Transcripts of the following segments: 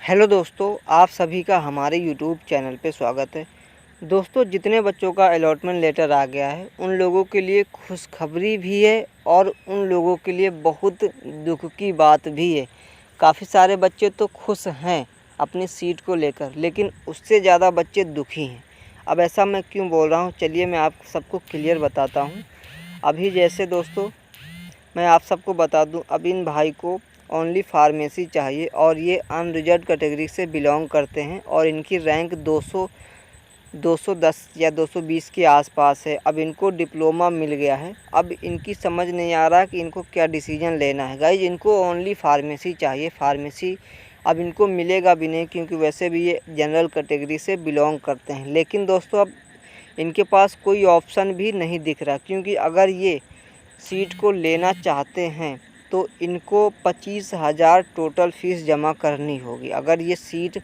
Hello दोस्तों, आप सभी का हमारे यूट्यूब चैनल पे स्वागत है। दोस्तों, जितने बच्चों का अलॉटमेंट लेटर आ गया है उन लोगों के लिए खुशखबरी भी है और उन लोगों के लिए बहुत दुख की बात भी है। काफ़ी सारे बच्चे तो खुश हैं अपनी सीट को लेकर, लेकिन उससे ज़्यादा बच्चे दुखी हैं। अब ऐसा मैं क्यों बोल रहा हूँ, चलिए मैं आप सबको क्लियर बताता हूँ। अभी जैसे दोस्तों मैं आप सबको बता दूं, अब इन भाई को ओनली फार्मेसी चाहिए और ये अनरिजर्व कैटेगरी से बिलोंग करते हैं और इनकी रैंक 210 या 220 के आसपास है। अब इनको डिप्लोमा मिल गया है। अब इनकी समझ नहीं आ रहा कि इनको क्या डिसीजन लेना है। गाइज, इनको ओनली फार्मेसी चाहिए। फार्मेसी अब इनको मिलेगा भी नहीं, क्योंकि वैसे भी ये जनरल कैटेगरी से बिलोंग करते हैं। लेकिन दोस्तों, अब इनके पास कोई ऑप्शन भी नहीं दिख रहा, क्योंकि अगर ये सीट को लेना चाहते हैं तो इनको 25,000 टोटल फ़ीस जमा करनी होगी। अगर ये सीट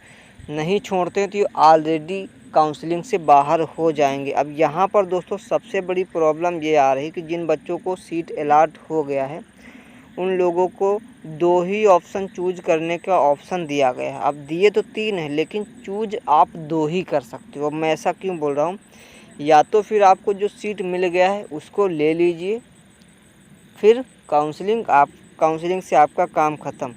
नहीं छोड़ते हैं तो ये ऑलरेडी काउंसलिंग से बाहर हो जाएंगे। अब यहाँ पर दोस्तों सबसे बड़ी प्रॉब्लम ये आ रही कि जिन बच्चों को सीट अलॉट हो गया है उन लोगों को 2 ही ऑप्शन चूज करने का ऑप्शन दिया गया है। अब दिए तो 3 है, लेकिन चूज आप 2 ही कर सकते हो। अब मैं ऐसा क्यों बोल रहा हूँ, या तो फिर आपको जो सीट मिल गया है उसको ले लीजिए, फिर काउंसलिंग से आपका काम ख़त्म,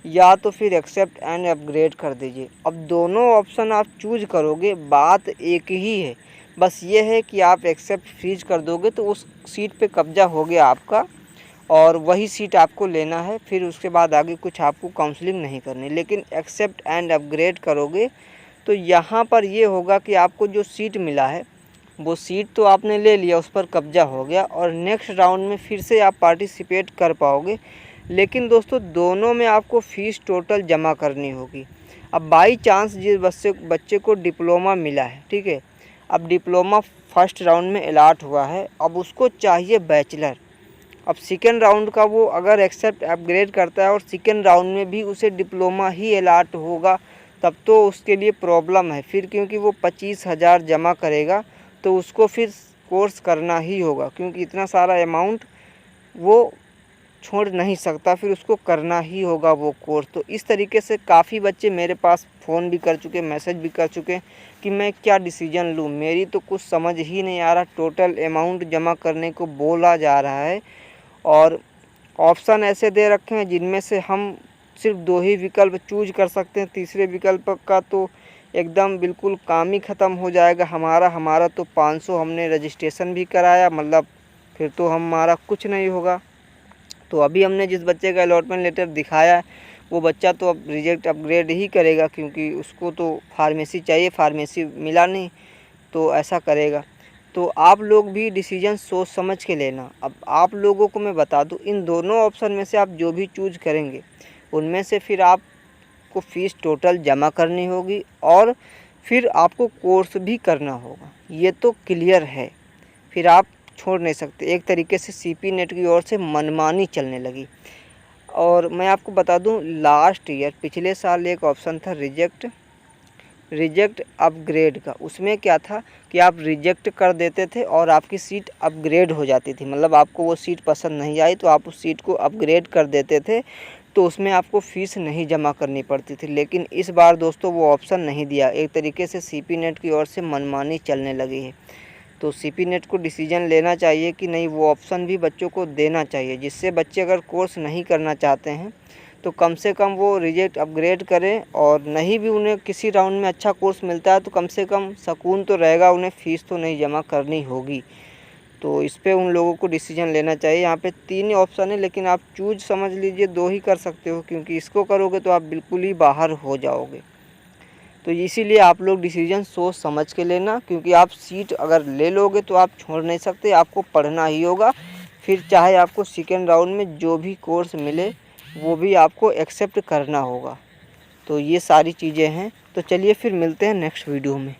या तो फिर एक्सेप्ट एंड अपग्रेड कर दीजिए। अब दोनों ऑप्शन आप चूज करोगे, बात एक ही है, बस ये है कि आप एक्सेप्ट फ्रीज कर दोगे तो उस सीट पे कब्जा हो गया आपका और वही सीट आपको लेना है। फिर उसके बाद आगे कुछ आपको काउंसलिंग नहीं करनी। लेकिन एक्सेप्ट एंड अपग्रेड करोगे तो यहाँ पर ये होगा कि आपको जो सीट मिला है वो सीट तो आपने ले लिया, उस पर कब्जा हो गया और नेक्स्ट राउंड में फिर से आप पार्टिसिपेट कर पाओगे। लेकिन दोस्तों दोनों में आपको फ़ीस टोटल जमा करनी होगी। अब बाई चांस जिस बच्चे को डिप्लोमा मिला है, ठीक है, अब डिप्लोमा फर्स्ट राउंड में अलॉट हुआ है, अब उसको चाहिए बैचलर। अब सेकेंड राउंड का वो अगर एक्सेप्ट अपग्रेड करता है और सेकेंड राउंड में भी उसे डिप्लोमा ही अलॉट होगा, तब तो उसके लिए प्रॉब्लम है फिर, क्योंकि वो 25,000 जमा करेगा तो उसको फिर कोर्स करना ही होगा, क्योंकि इतना सारा अमाउंट वो छोड़ नहीं सकता, फिर उसको करना ही होगा वो कोर्स। तो इस तरीके से काफ़ी बच्चे मेरे पास फ़ोन भी कर चुके, मैसेज भी कर चुके कि मैं क्या डिसीजन लूँ, मेरी तो कुछ समझ ही नहीं आ रहा। टोटल अमाउंट जमा करने को बोला जा रहा है और ऑप्शन ऐसे दे रखे हैं जिनमें से हम सिर्फ 2 ही विकल्प चूज कर सकते हैं। तीसरे विकल्प का तो एकदम बिल्कुल काम ही ख़त्म हो जाएगा हमारा तो 500 हमने रजिस्ट्रेशन भी कराया, मतलब फिर तो हमारा कुछ नहीं होगा। तो अभी हमने जिस बच्चे का अलॉटमेंट लेटर दिखाया है वो बच्चा तो अब रिजेक्ट अपग्रेड ही करेगा, क्योंकि उसको तो फार्मेसी चाहिए, फार्मेसी मिला नहीं तो ऐसा करेगा। तो आप लोग भी डिसीजन सोच समझ के लेना। अब आप लोगों को मैं बता दूं, इन दोनों ऑप्शन में से आप जो भी चूज करेंगे उनमें से फिर आपको फ़ीस टोटल जमा करनी होगी और फिर आपको कोर्स भी करना होगा, ये तो क्लियर है। फिर आप छोड़ नहीं सकते। एक तरीके से सीपी नेट की ओर से मनमानी चलने लगी। और मैं आपको बता दूं, लास्ट ईयर पिछले साल एक ऑप्शन था रिजेक्ट अपग्रेड का। उसमें क्या था कि आप रिजेक्ट कर देते थे और आपकी सीट अपग्रेड हो जाती थी, मतलब आपको वो सीट पसंद नहीं आई तो आप उस सीट को अपग्रेड कर देते थे, तो उसमें आपको फ़ीस नहीं जमा करनी पड़ती थी। लेकिन इस बार दोस्तों वो ऑप्शन नहीं दिया। एक तरीके से सीपी नेट की ओर से मनमानी चलने लगी है। तो सीपी नेट को डिसीजन लेना चाहिए कि नहीं, वो ऑप्शन भी बच्चों को देना चाहिए, जिससे बच्चे अगर कोर्स नहीं करना चाहते हैं तो कम से कम वो रिजेक्ट अपग्रेड करें, और नहीं भी उन्हें किसी राउंड में अच्छा कोर्स मिलता है तो कम से कम सुकून तो रहेगा, उन्हें फ़ीस तो नहीं जमा करनी होगी। तो इस पे उन लोगों को डिसीजन लेना चाहिए। यहाँ पे 3 ऑप्शन है, लेकिन आप चूज समझ लीजिए 2 ही कर सकते हो, क्योंकि इसको करोगे तो आप बिल्कुल ही बाहर हो जाओगे। तो इसीलिए आप लोग डिसीजन सोच समझ के लेना, क्योंकि आप सीट अगर ले लोगे तो आप छोड़ नहीं सकते, आपको पढ़ना ही होगा। फिर चाहे आपको सेकेंड राउंड में जो भी कोर्स मिले वो भी आपको एक्सेप्ट करना होगा। तो ये सारी चीज़ें हैं। तो चलिए फिर मिलते हैं नेक्स्ट वीडियो में।